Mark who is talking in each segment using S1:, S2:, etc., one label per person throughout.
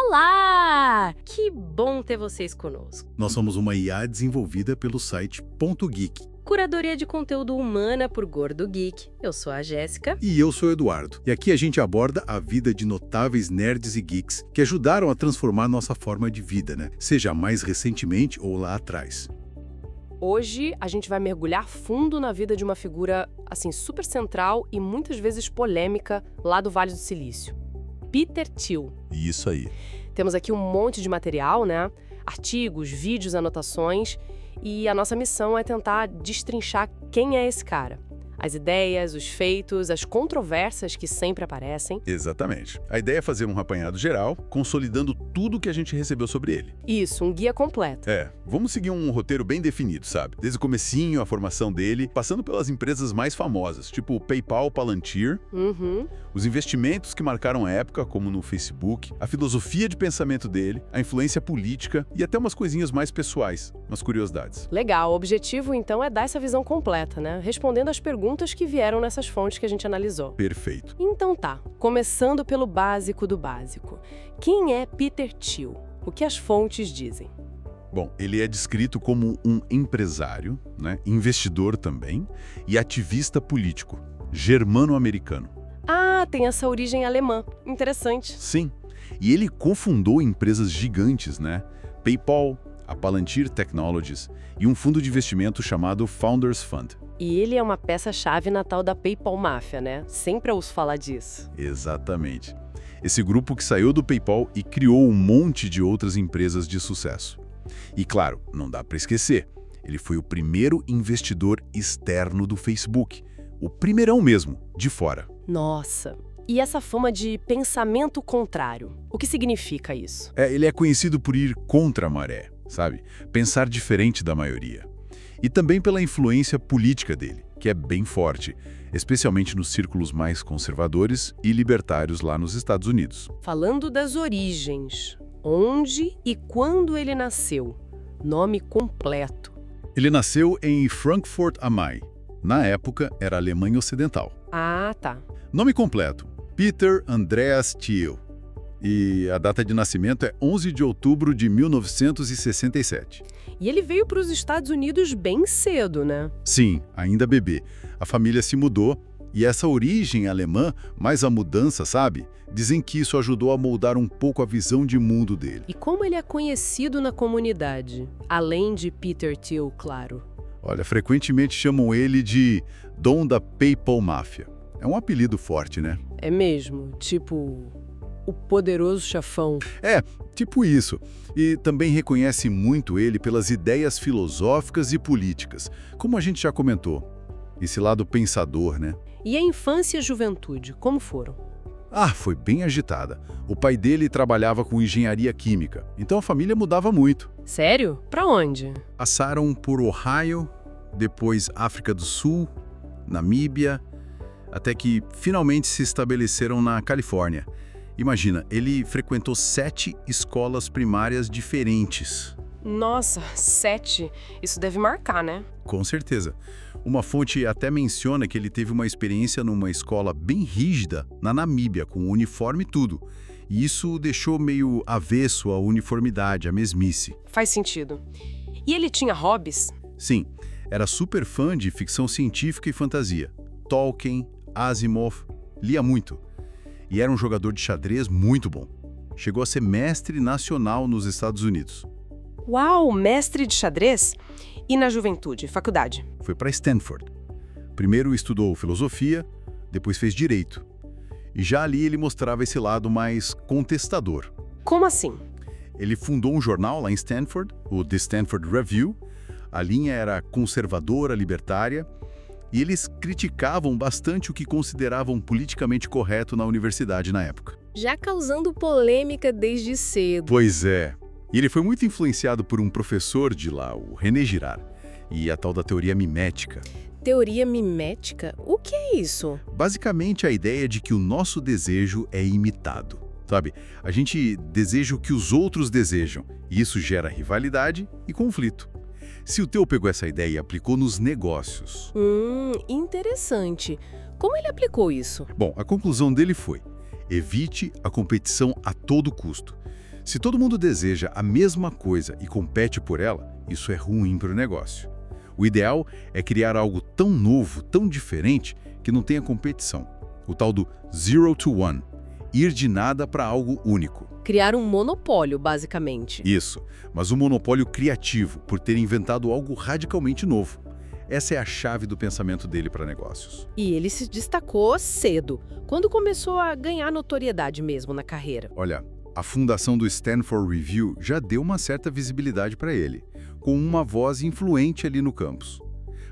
S1: Olá! Que bom ter vocês conosco.
S2: Nós somos uma IA desenvolvida pelo site Ponto Geek.
S1: Curadoria de conteúdo humana por Gordo Geek. Eu sou a Jéssica.
S2: E eu sou o Eduardo. E aqui a gente aborda a vida de notáveis nerds e geeks que ajudaram a transformar nossa forma de vida, né? Seja mais recentemente ou lá atrás.
S1: Hoje a gente vai mergulhar fundo na vida de uma figura, assim, super central e muitas vezes polêmica lá do Vale do Silício. Peter Thiel.
S2: Isso aí.
S1: Temos aqui um monte de material, né? Artigos, vídeos, anotações. E a nossa missão é tentar destrinchar quem é esse cara. As ideias, os feitos, as controvérsias que sempre aparecem.
S2: Exatamente. A ideia é fazer um apanhado geral, consolidando tudo que a gente recebeu sobre ele.
S1: Isso, um guia completo.
S2: Vamos seguir um roteiro bem definido, sabe? Desde o comecinho, a formação dele, passando pelas empresas mais famosas, tipo o PayPal, Palantir, os investimentos que marcaram a época, como no Facebook, a filosofia de pensamento dele, a influência política e até umas coisinhas mais pessoais, umas curiosidades.
S1: Legal, o objetivo então é dar essa visão completa, né? Respondendo às perguntas que vieram nessas fontes que a gente analisou.
S2: Perfeito.
S1: Então tá, começando pelo básico do básico. Quem é Peter Thiel? O que as fontes dizem?
S2: Bom, ele é descrito como um empresário, né, investidor também, e ativista político, germano-americano.
S1: Ah, tem essa origem alemã. Interessante.
S2: Sim, e ele cofundou empresas gigantes, né? PayPal, a Palantir Technologies e um fundo de investimento chamado Founders Fund.
S1: E ele é uma peça-chave na tal da PayPal Máfia, né? Sempre ouço falar disso.
S2: Exatamente. Esse grupo que saiu do PayPal e criou um monte de outras empresas de sucesso. E claro, não dá para esquecer, ele foi o primeiro investidor externo do Facebook. O primeirão mesmo, de fora.
S1: Nossa, e essa fama de pensamento contrário, o que significa isso?
S2: Ele é conhecido por ir contra a maré, sabe? Pensar diferente da maioria. E também pela influência política dele, que é bem forte, especialmente nos círculos mais conservadores e libertários lá nos Estados Unidos.
S1: Falando das origens, onde e quando ele nasceu? Nome completo.
S2: Ele nasceu em Frankfurt am Main. Na época, era Alemanha Ocidental.
S1: Ah, tá.
S2: Nome completo: Peter Andreas Thiel. E a data de nascimento é 11 de outubro de 1967.
S1: E ele veio para os Estados Unidos bem cedo, né?
S2: Sim, ainda bebê. A família se mudou e essa origem alemã, mais a mudança, sabe? Dizem que isso ajudou a moldar um pouco a visão de mundo dele.
S1: E como ele é conhecido na comunidade? Além de Peter Thiel, claro.
S2: Olha, frequentemente chamam ele de Dom da PayPal Máfia. É um apelido forte, né?
S1: É mesmo, tipo o poderoso chefão.
S2: Tipo isso. E também reconhece muito ele pelas ideias filosóficas e políticas, como a gente já comentou. Esse lado pensador, né?
S1: E a infância e a juventude, como foram?
S2: Foi bem agitada. O pai dele trabalhava com engenharia química, então a família mudava muito.
S1: Sério? Pra onde?
S2: Passaram por Ohio, depois África do Sul, Namíbia, até que finalmente se estabeleceram na Califórnia. Imagina, ele frequentou 7 escolas primárias diferentes.
S1: Nossa, 7? Isso deve marcar, né?
S2: Com certeza. Uma fonte até menciona que ele teve uma experiência numa escola bem rígida, na Namíbia, com uniforme e tudo. E isso o deixou meio avesso à uniformidade, à mesmice.
S1: Faz sentido. E ele tinha hobbies?
S2: Sim, era super fã de ficção científica e fantasia. Tolkien, Asimov, lia muito. E era um jogador de xadrez muito bom. Chegou a ser mestre nacional nos Estados Unidos.
S1: Uau, mestre de xadrez? E na juventude, faculdade?
S2: Foi para Stanford. Primeiro estudou filosofia, depois fez direito. E já ali ele mostrava esse lado mais contestador.
S1: Como assim?
S2: Ele fundou um jornal lá em Stanford, o The Stanford Review. A linha era conservadora, libertária, e eles criticavam bastante o que consideravam politicamente correto na universidade na época.
S1: Já causando polêmica desde cedo.
S2: Pois é. E ele foi muito influenciado por um professor de lá, o René Girard, e a tal da teoria mimética.
S1: Teoria mimética? O que é isso?
S2: Basicamente a ideia de que o nosso desejo é imitado. Sabe? A gente deseja o que os outros desejam, e isso gera rivalidade e conflito. Se o Thiel pegou essa ideia e aplicou nos negócios.
S1: Interessante. Como ele aplicou isso?
S2: Bom, a conclusão dele foi: evite a competição a todo custo. Se todo mundo deseja a mesma coisa e compete por ela, isso é ruim para o negócio. O ideal é criar algo tão novo, tão diferente, que não tenha competição. O tal do Zero to One. Ir de nada para algo único.
S1: Criar um monopólio, basicamente.
S2: Isso, mas um monopólio criativo, por ter inventado algo radicalmente novo. Essa é a chave do pensamento dele para negócios.
S1: E ele se destacou cedo, quando começou a ganhar notoriedade mesmo na carreira.
S2: Olha, a fundação do Stanford Review já deu uma certa visibilidade para ele, com uma voz influente ali no campus.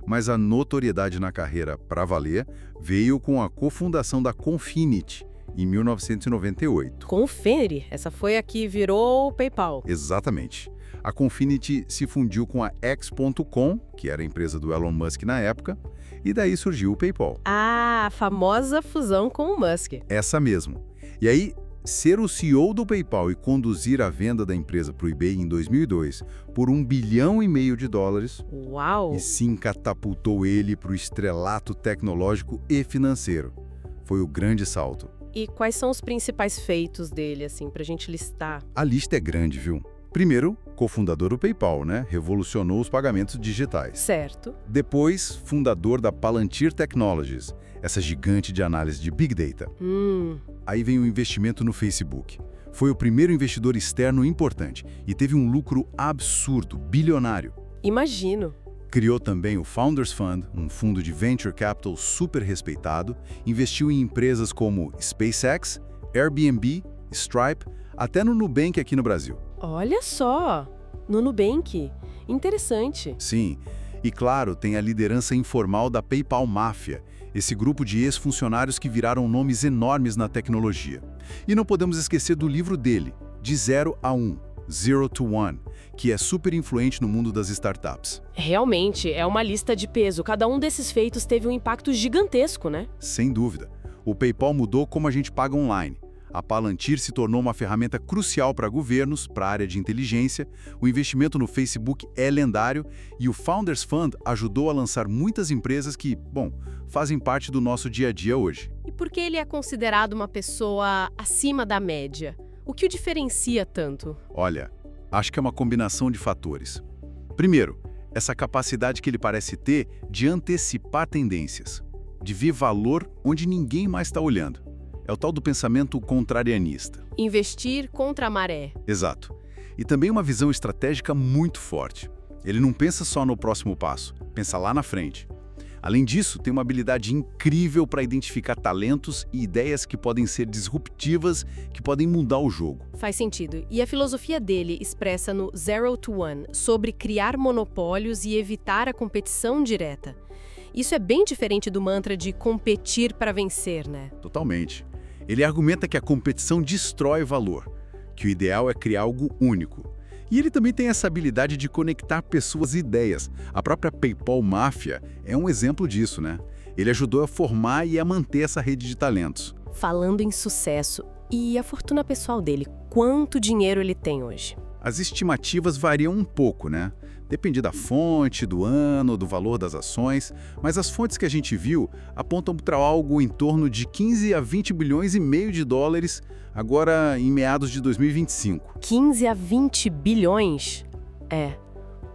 S2: Mas a notoriedade na carreira, para valer, veio com a cofundação da Confinity, em 1998.
S1: Confinity? Essa foi a que virou o PayPal.
S2: Exatamente. A Confinity se fundiu com a X.com, que era a empresa do Elon Musk na época, e daí surgiu o PayPal.
S1: Ah, a famosa fusão com o Musk.
S2: Essa mesmo. E aí, ser o CEO do PayPal e conduzir a venda da empresa para o eBay em 2002 por $1,5 bilhão,
S1: Uau!
S2: e sim catapultou ele para o estrelato tecnológico e financeiro. Foi o grande salto.
S1: E quais são os principais feitos dele, assim, pra gente listar?
S2: A lista é grande, viu? Primeiro, cofundador do PayPal, né? Revolucionou os pagamentos digitais.
S1: Certo.
S2: Depois, fundador da Palantir Technologies, essa gigante de análise de Big Data. Aí vem o investimento no Facebook. Foi o primeiro investidor externo importante e teve um lucro absurdo, bilionário.
S1: Imagino.
S2: Criou também o Founders Fund, um fundo de venture capital super respeitado, investiu em empresas como SpaceX, Airbnb, Stripe, até no Nubank aqui no Brasil.
S1: Olha só, no Nubank. Interessante.
S2: Sim, e claro, tem a liderança informal da PayPal Máfia, esse grupo de ex-funcionários que viraram nomes enormes na tecnologia. E não podemos esquecer do livro dele, De 0 a 1, Zero to One, que é super influente no mundo das startups.
S1: Realmente, é uma lista de peso. Cada um desses feitos teve um impacto gigantesco, né?
S2: Sem dúvida. O PayPal mudou como a gente paga online. A Palantir se tornou uma ferramenta crucial para governos, para a área de inteligência, o investimento no Facebook é lendário e o Founders Fund ajudou a lançar muitas empresas que, bom, fazem parte do nosso dia a dia hoje.
S1: E por que ele é considerado uma pessoa acima da média? O que o diferencia tanto?
S2: Olha, acho que é uma combinação de fatores. Primeiro, essa capacidade que ele parece ter de antecipar tendências, de ver valor onde ninguém mais está olhando. É o tal do pensamento contrarianista.
S1: Investir contra a maré.
S2: Exato. E também uma visão estratégica muito forte. Ele não pensa só no próximo passo, pensa lá na frente. Além disso, tem uma habilidade incrível para identificar talentos e ideias que podem ser disruptivas, que podem mudar o jogo.
S1: Faz sentido. E a filosofia dele expressa no Zero to One, sobre criar monopólios e evitar a competição direta. Isso é bem diferente do mantra de competir para vencer, né?
S2: Totalmente. Ele argumenta que a competição destrói valor, que o ideal é criar algo único. E ele também tem essa habilidade de conectar pessoas e ideias. A própria PayPal Máfia é um exemplo disso, né? Ele ajudou a formar e a manter essa rede de talentos.
S1: Falando em sucesso, e a fortuna pessoal dele? Quanto dinheiro ele tem hoje?
S2: As estimativas variam um pouco, né? Depende da fonte, do ano, do valor das ações, mas as fontes que a gente viu apontam para algo em torno de 15 a 20 bilhões e meio de dólares, agora em meados de 2025.
S1: 15 a 20 bilhões? É,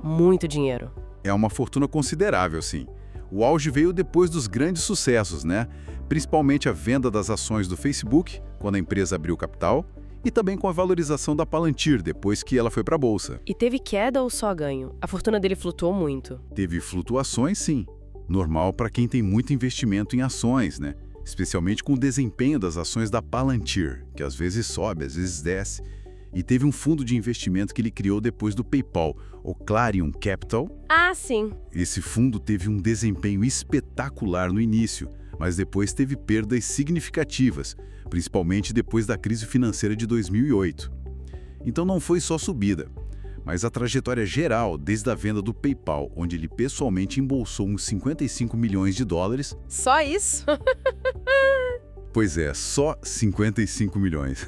S1: muito dinheiro.
S2: É uma fortuna considerável, sim. O auge veio depois dos grandes sucessos, né? Principalmente a venda das ações do Facebook, quando a empresa abriu capital, e também com a valorização da Palantir, depois que ela foi para a Bolsa.
S1: E teve queda ou só ganho? A fortuna dele flutuou muito.
S2: Teve flutuações, sim. Normal para quem tem muito investimento em ações, né? Especialmente com o desempenho das ações da Palantir, que às vezes sobe, às vezes desce. E teve um fundo de investimento que ele criou depois do PayPal, o Clarion Capital.
S1: Ah, sim.
S2: Esse fundo teve um desempenho espetacular no início, mas depois teve perdas significativas, principalmente depois da crise financeira de 2008. Então não foi só subida, mas a trajetória geral desde a venda do PayPal, onde ele pessoalmente embolsou uns 55 milhões de dólares.
S1: Só isso?
S2: Pois é, só 55 milhões.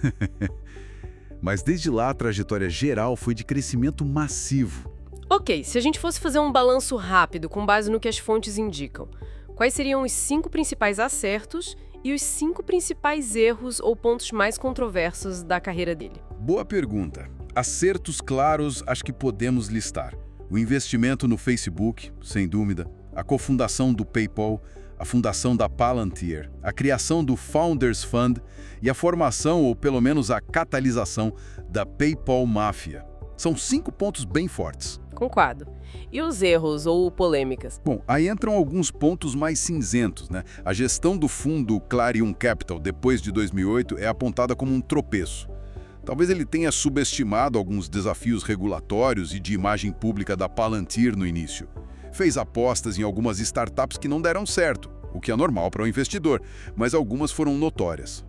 S2: Mas desde lá a trajetória geral foi de crescimento massivo.
S1: Ok, se a gente fosse fazer um balanço rápido com base no que as fontes indicam, quais seriam os 5 principais acertos e os 5 principais erros ou pontos mais controversos da carreira dele?
S3: Boa pergunta. Acertos claros acho que podemos listar. O investimento no Facebook, sem dúvida, a cofundação do PayPal, a fundação da Palantir, a criação do Founders Fund e a formação, ou pelo menos a catalisação, da PayPal Máfia. São 5 pontos bem fortes.
S1: Concordo. E os erros ou polêmicas?
S3: Bom, aí entram alguns pontos mais cinzentos, né? A gestão do fundo Clarion Capital depois de 2008 é apontada como um tropeço. Talvez ele tenha subestimado alguns desafios regulatórios e de imagem pública da Palantir no início. Fez apostas em algumas startups que não deram certo, o que é normal para o investidor, mas algumas foram notórias.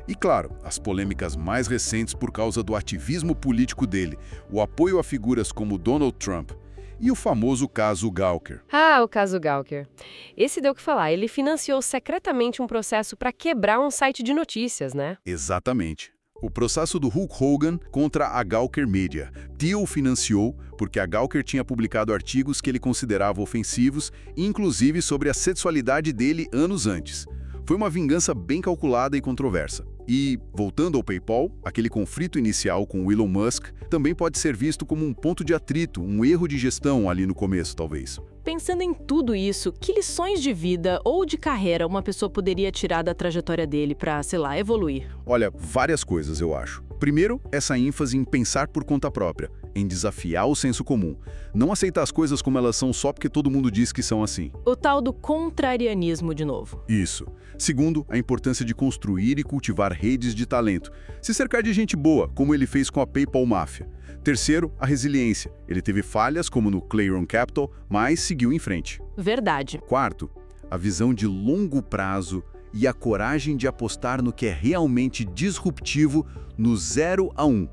S3: E claro, as polêmicas mais recentes por causa do ativismo político dele, o apoio a figuras como Donald Trump e o famoso caso Gawker.
S1: Ah, o caso Gawker. Esse deu o que falar. Ele financiou secretamente um processo para quebrar um site de notícias, né?
S3: Exatamente. O processo do Hulk Hogan contra a Gawker Media. Thiel financiou porque a Gawker tinha publicado artigos que ele considerava ofensivos, inclusive sobre a sexualidade dele anos antes. Foi uma vingança bem calculada e controversa. E, voltando ao PayPal, aquele conflito inicial com o Elon Musk também pode ser visto como um ponto de atrito, um erro de gestão ali no começo, talvez.
S1: Pensando em tudo isso, que lições de vida ou de carreira uma pessoa poderia tirar da trajetória dele para, sei lá, evoluir?
S3: Olha, várias coisas, eu acho. Primeiro, essa ênfase em pensar por conta própria, em desafiar o senso comum. Não aceitar as coisas como elas são só porque todo mundo diz que são assim.
S1: O tal do contrarianismo de novo.
S3: Isso. Segundo, a importância de construir e cultivar redes de talento. Se cercar de gente boa, como ele fez com a PayPal Máfia. Terceiro, a resiliência. Ele teve falhas, como no Clarion Capital, mas seguiu em frente.
S1: Verdade.
S3: Quarto, a visão de longo prazo e a coragem de apostar no que é realmente disruptivo no 0 a 1.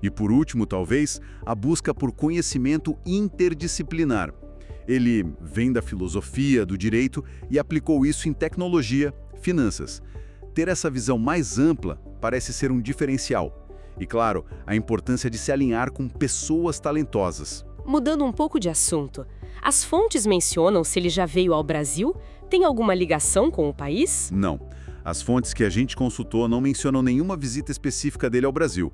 S3: E por último, talvez, a busca por conhecimento interdisciplinar. Ele vem da filosofia, do direito e aplicou isso em tecnologia, finanças. Ter essa visão mais ampla parece ser um diferencial. E, claro, a importância de se alinhar com pessoas talentosas.
S1: Mudando um pouco de assunto, as fontes mencionam se ele já veio ao Brasil? Tem alguma ligação com o país?
S3: Não. As fontes que a gente consultou não mencionam nenhuma visita específica dele ao Brasil.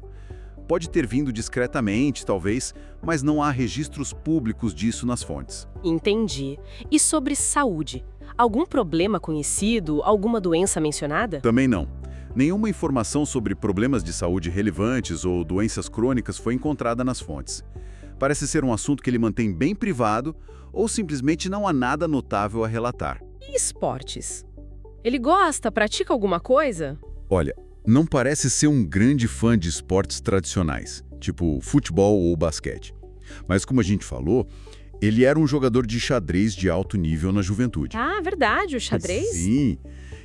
S3: Pode ter vindo discretamente, talvez, mas não há registros públicos disso nas fontes.
S1: Entendi. E sobre saúde? Algum problema conhecido? Alguma doença mencionada?
S3: Também não. Nenhuma informação sobre problemas de saúde relevantes ou doenças crônicas foi encontrada nas fontes. Parece ser um assunto que ele mantém bem privado ou simplesmente não há nada notável a relatar.
S1: E esportes? Ele gosta, pratica alguma coisa?
S3: Olha, não parece ser um grande fã de esportes tradicionais, tipo futebol ou basquete. Mas como a gente falou, ele era um jogador de xadrez de alto nível na juventude.
S1: Ah, verdade, o xadrez?
S3: Sim,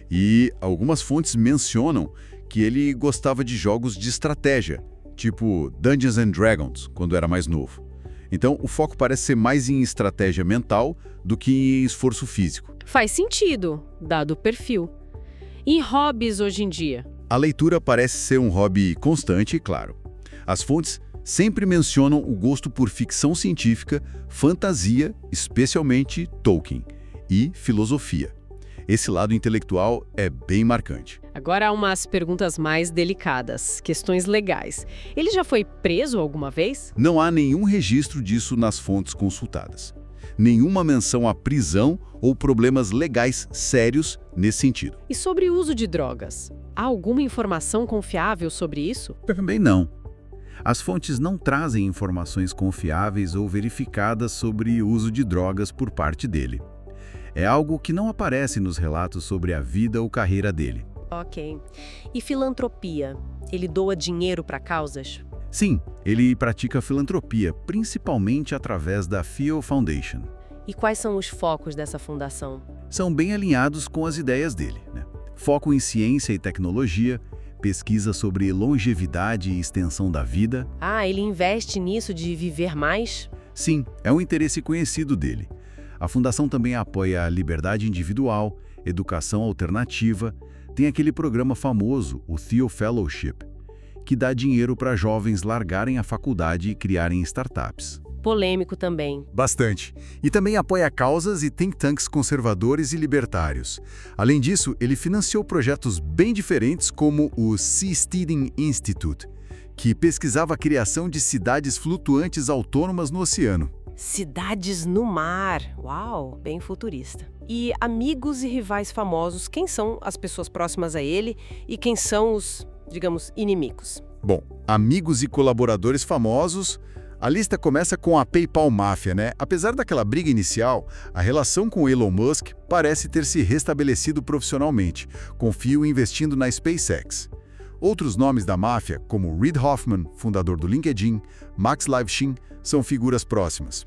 S3: e algumas fontes mencionam que ele gostava de jogos de estratégia, tipo Dungeons and Dragons, quando era mais novo. Então, o foco parece ser mais em estratégia mental do que em esforço físico.
S1: Faz sentido, dado o perfil. E hobbies hoje em dia?
S3: A leitura parece ser um hobby constante e claro. As fontes sempre mencionam o gosto por ficção científica, fantasia, especialmente Tolkien, e filosofia. Esse lado intelectual é bem marcante.
S1: Agora há umas perguntas mais delicadas, questões legais. Ele já foi preso alguma vez?
S3: Não há nenhum registro disso nas fontes consultadas. Nenhuma menção à prisão ou problemas legais sérios nesse sentido.
S1: E sobre o uso de drogas? Há alguma informação confiável sobre isso?
S3: Também não. As fontes não trazem informações confiáveis ou verificadas sobre o uso de drogas por parte dele. É algo que não aparece nos relatos sobre a vida ou carreira dele.
S1: Ok. E filantropia? Ele doa dinheiro para causas?
S3: Sim, ele pratica filantropia, principalmente através da Thiel Foundation.
S1: E quais são os focos dessa fundação?
S3: São bem alinhados com as ideias dele, né? Foco em ciência e tecnologia, pesquisa sobre longevidade e extensão da vida.
S1: Ah, ele investe nisso de viver mais?
S3: Sim, é um interesse conhecido dele. A fundação também apoia a liberdade individual, educação alternativa, tem aquele programa famoso, o Thiel Fellowship, que dá dinheiro para jovens largarem a faculdade e criarem startups.
S1: Polêmico também.
S3: Bastante. E também apoia causas e think tanks conservadores e libertários. Além disso, ele financiou projetos bem diferentes como o Seasteading Institute, que pesquisava a criação de cidades flutuantes autônomas no oceano.
S1: Cidades no mar. Uau, bem futurista. E amigos e rivais famosos, quem são as pessoas próximas a ele e quem são os, digamos, inimigos?
S3: Bom, amigos e colaboradores famosos, a lista começa com a PayPal Máfia, né? Apesar daquela briga inicial, a relação com Elon Musk parece ter se restabelecido profissionalmente, com Phil investindo na SpaceX. Outros nomes da máfia, como Reid Hoffman, fundador do LinkedIn, Max Levchin, são figuras próximas.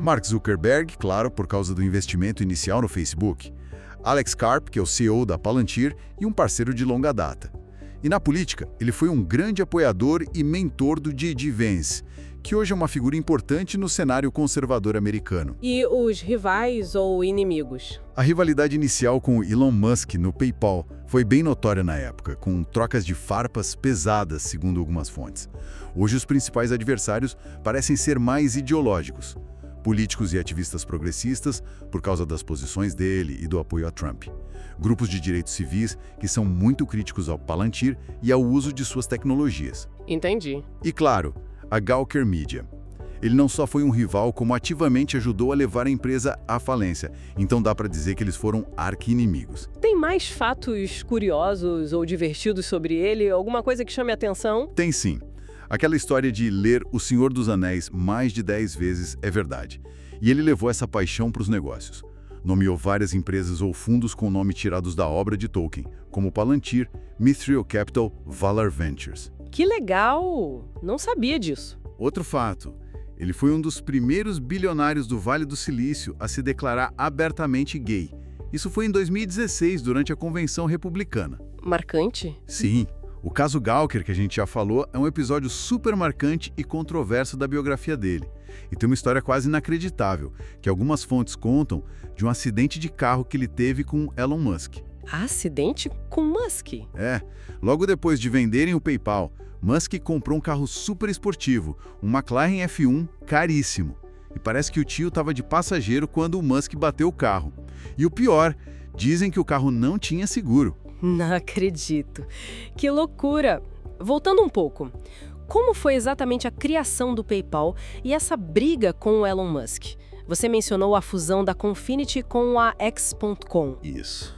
S3: Mark Zuckerberg, claro, por causa do investimento inicial no Facebook. Alex Karp, que é o CEO da Palantir e um parceiro de longa data. E na política, ele foi um grande apoiador e mentor do J.D. Vance, que hoje é uma figura importante no cenário conservador americano.
S1: E os rivais ou inimigos?
S3: A rivalidade inicial com o Elon Musk no PayPal foi bem notória na época, com trocas de farpas pesadas, segundo algumas fontes. Hoje, os principais adversários parecem ser mais ideológicos. Políticos e ativistas progressistas, por causa das posições dele e do apoio a Trump. Grupos de direitos civis que são muito críticos ao Palantir e ao uso de suas tecnologias.
S1: Entendi.
S3: E claro, a Gawker Media. Ele não só foi um rival, como ativamente ajudou a levar a empresa à falência. Então dá para dizer que eles foram arqui-inimigos.
S1: Tem mais fatos curiosos ou divertidos sobre ele? Alguma coisa que chame a atenção?
S3: Tem sim. Aquela história de ler O Senhor dos Anéis mais de 10 vezes é verdade. E ele levou essa paixão para os negócios. Nomeou várias empresas ou fundos com nome tirados da obra de Tolkien, como Palantir, Mithril Capital, Valar Ventures.
S1: Que legal! Não sabia disso.
S3: Outro fato, ele foi um dos primeiros bilionários do Vale do Silício a se declarar abertamente gay. Isso foi em 2016, durante a Convenção Republicana.
S1: Marcante?
S3: Sim. O caso Gawker, que a gente já falou, é um episódio super marcante e controverso da biografia dele. E tem uma história quase inacreditável, que algumas fontes contam de um acidente de carro que ele teve com Elon Musk.
S1: Acidente com Musk?
S3: É. Logo depois de venderem o PayPal, Musk comprou um carro super esportivo, um McLaren F1 caríssimo. E parece que o tio estava de passageiro quando o Musk bateu o carro. E o pior, dizem que o carro não tinha seguro.
S1: Não acredito. Que loucura! Voltando um pouco, como foi exatamente a criação do PayPal e essa briga com o Elon Musk? Você mencionou a fusão da Confinity com a X.com.
S3: Isso.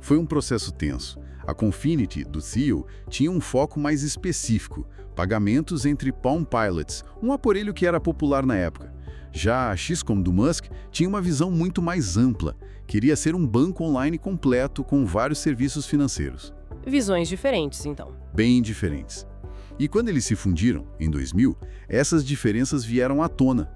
S3: Foi um processo tenso. A Confinity, do CEO, tinha um foco mais específico, pagamentos entre Palm Pilots, um aparelho que era popular na época. Já a XCOM do Musk tinha uma visão muito mais ampla. Queria ser um banco online completo com vários serviços financeiros.
S1: Visões diferentes, então.
S3: Bem diferentes. E quando eles se fundiram, em 2000, essas diferenças vieram à tona.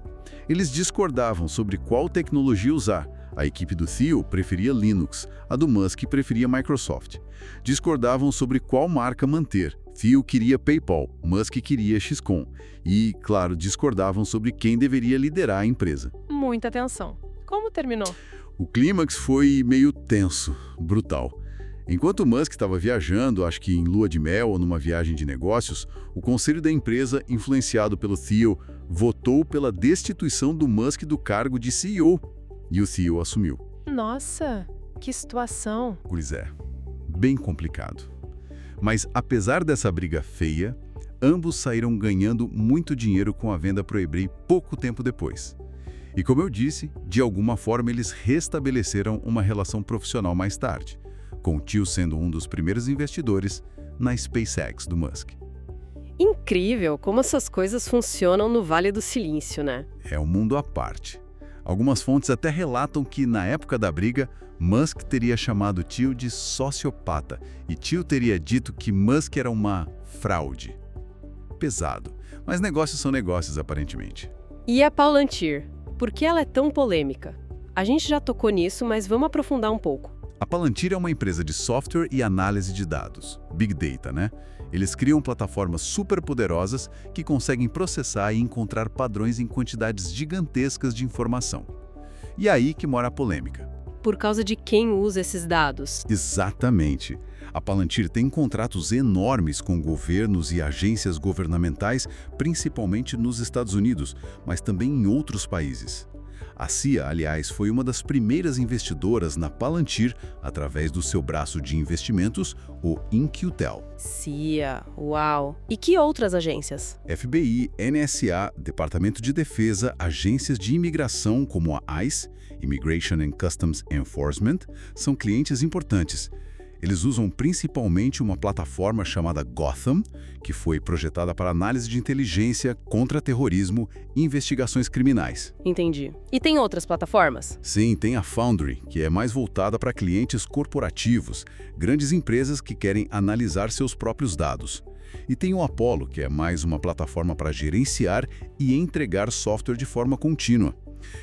S3: Eles discordavam sobre qual tecnologia usar. A equipe do CEO preferia Linux, a do Musk preferia Microsoft. Discordavam sobre qual marca manter. CEO queria PayPal, Musk queria XCOM. E, claro, discordavam sobre quem deveria liderar a empresa.
S1: Muita atenção. Como terminou?
S3: O clímax foi meio tenso, brutal. Enquanto Musk estava viajando, acho que em lua de mel ou numa viagem de negócios, o conselho da empresa, influenciado pelo CEO, votou pela destituição do Musk do cargo de CEO. E o CEO assumiu.
S1: Nossa, que situação.
S3: Pois é, bem complicado. Mas apesar dessa briga feia, ambos saíram ganhando muito dinheiro com a venda pro eBay pouco tempo depois. E como eu disse, de alguma forma eles restabeleceram uma relação profissional mais tarde, com o tio sendo um dos primeiros investidores na SpaceX do Musk.
S1: Incrível como essas coisas funcionam no Vale do Silício, né?
S3: É um mundo à parte. Algumas fontes até relatam que, na época da briga, Musk teria chamado o tio de sociopata e tio teria dito que Musk era uma fraude. Pesado, mas negócios são negócios, aparentemente.
S1: E a Palantir? Por que ela é tão polêmica? A gente já tocou nisso, mas vamos aprofundar um pouco.
S3: A Palantir é uma empresa de software e análise de dados, Big Data, né? Eles criam plataformas super poderosas que conseguem processar e encontrar padrões em quantidades gigantescas de informação. E é aí que mora a polêmica.
S1: Por causa de quem usa esses dados?
S3: Exatamente. A Palantir tem contratos enormes com governos e agências governamentais, principalmente nos Estados Unidos, mas também em outros países. A CIA, aliás, foi uma das primeiras investidoras na Palantir através do seu braço de investimentos, o In-Q-Tel.
S1: CIA, uau! E que outras agências?
S3: FBI, NSA, Departamento de Defesa, agências de imigração como a ICE, Immigration and Customs Enforcement, são clientes importantes. Eles usam principalmente uma plataforma chamada Gotham, que foi projetada para análise de inteligência, contra-terrorismo e investigações criminais.
S1: Entendi. E tem outras plataformas?
S3: Sim, tem a Foundry, que é mais voltada para clientes corporativos, grandes empresas que querem analisar seus próprios dados. E tem o Apollo, que é mais uma plataforma para gerenciar e entregar software de forma contínua.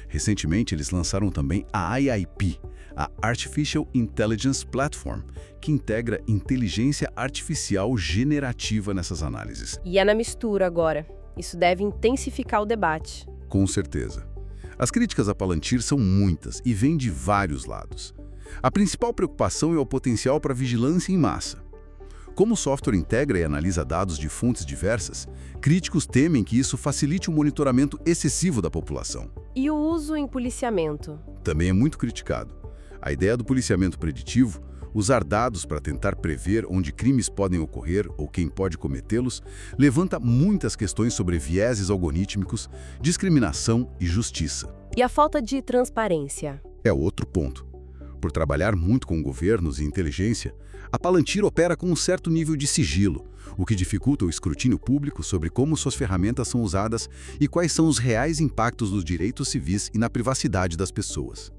S3: Recentemente, eles lançaram também a IIP, a Artificial Intelligence Platform, que integra inteligência artificial generativa nessas análises.
S1: E é na mistura agora. Isso deve intensificar o debate.
S3: Com certeza. As críticas a Palantir são muitas e vêm de vários lados. A principal preocupação é o potencial para vigilância em massa. Como o software integra e analisa dados de fontes diversas, críticos temem que isso facilite o monitoramento excessivo da população.
S1: E o uso em policiamento?
S3: Também é muito criticado. A ideia do policiamento preditivo, usar dados para tentar prever onde crimes podem ocorrer ou quem pode cometê-los, levanta muitas questões sobre vieses algorítmicos, discriminação e justiça.
S1: E a falta de transparência?
S3: É outro ponto. Por trabalhar muito com governos e inteligência, a Palantir opera com um certo nível de sigilo, o que dificulta o escrutínio público sobre como suas ferramentas são usadas e quais são os reais impactos dos direitos civis e na privacidade das pessoas.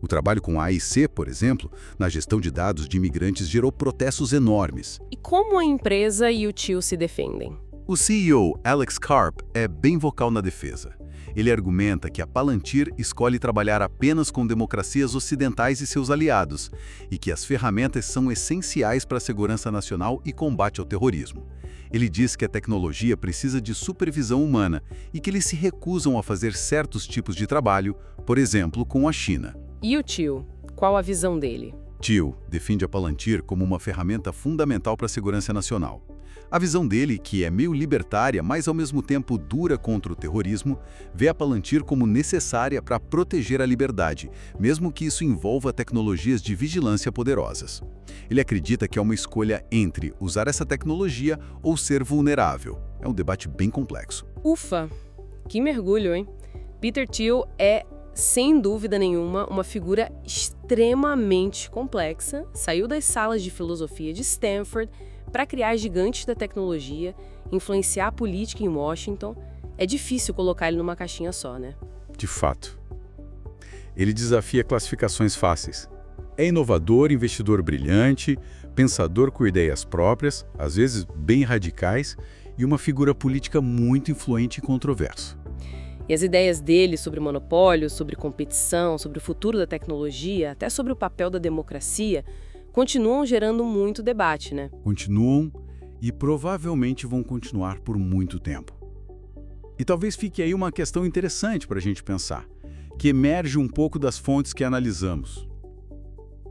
S3: O trabalho com a AIC, por exemplo, na gestão de dados de imigrantes gerou protestos enormes.
S1: E como a empresa e o tio se defendem?
S3: O CEO, Alex Karp, é bem vocal na defesa. Ele argumenta que a Palantir escolhe trabalhar apenas com democracias ocidentais e seus aliados, e que as ferramentas são essenciais para a segurança nacional e combate ao terrorismo. Ele diz que a tecnologia precisa de supervisão humana e que eles se recusam a fazer certos tipos de trabalho, por exemplo, com a China.
S1: E o tio? Qual a visão dele?
S3: Tio defende a Palantir como uma ferramenta fundamental para a segurança nacional. A visão dele, que é meio libertária, mas ao mesmo tempo dura contra o terrorismo, vê a Palantir como necessária para proteger a liberdade, mesmo que isso envolva tecnologias de vigilância poderosas. Ele acredita que é uma escolha entre usar essa tecnologia ou ser vulnerável. É um debate bem complexo.
S1: Ufa! Que mergulho, hein? Peter Thiel é, sem dúvida nenhuma, uma figura extremamente complexa, saiu das salas de filosofia de Stanford para criar gigantes da tecnologia, influenciar a política em Washington. É difícil colocar ele numa caixinha só, né?
S3: De fato. Ele desafia classificações fáceis. É inovador, investidor brilhante, pensador com ideias próprias, às vezes bem radicais, e uma figura política muito influente e controverso.
S1: E as ideias dele sobre monopólios, sobre competição, sobre o futuro da tecnologia, até sobre o papel da democracia, continuam gerando muito debate, né?
S3: Continuam e provavelmente vão continuar por muito tempo. E talvez fique aí uma questão interessante para a gente pensar, que emerge um pouco das fontes que analisamos.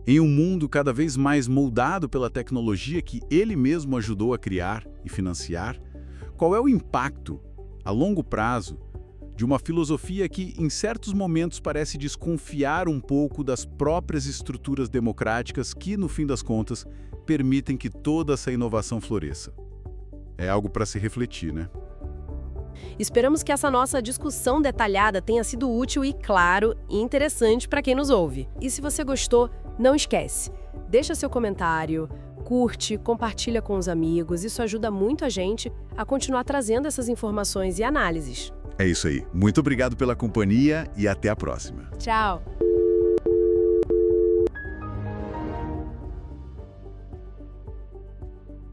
S3: Em um mundo cada vez mais moldado pela tecnologia que ele mesmo ajudou a criar e financiar, qual é o impacto, a longo prazo, de uma filosofia que, em certos momentos, parece desconfiar um pouco das próprias estruturas democráticas que, no fim das contas, permitem que toda essa inovação floresça? É algo para se refletir, né?
S1: Esperamos que essa nossa discussão detalhada tenha sido útil e, claro, interessante para quem nos ouve. E se você gostou, não esquece, deixa seu comentário, curte, compartilha com os amigos, isso ajuda muito a gente a continuar trazendo essas informações e análises.
S3: É isso aí. Muito obrigado pela companhia e até a próxima.
S1: Tchau!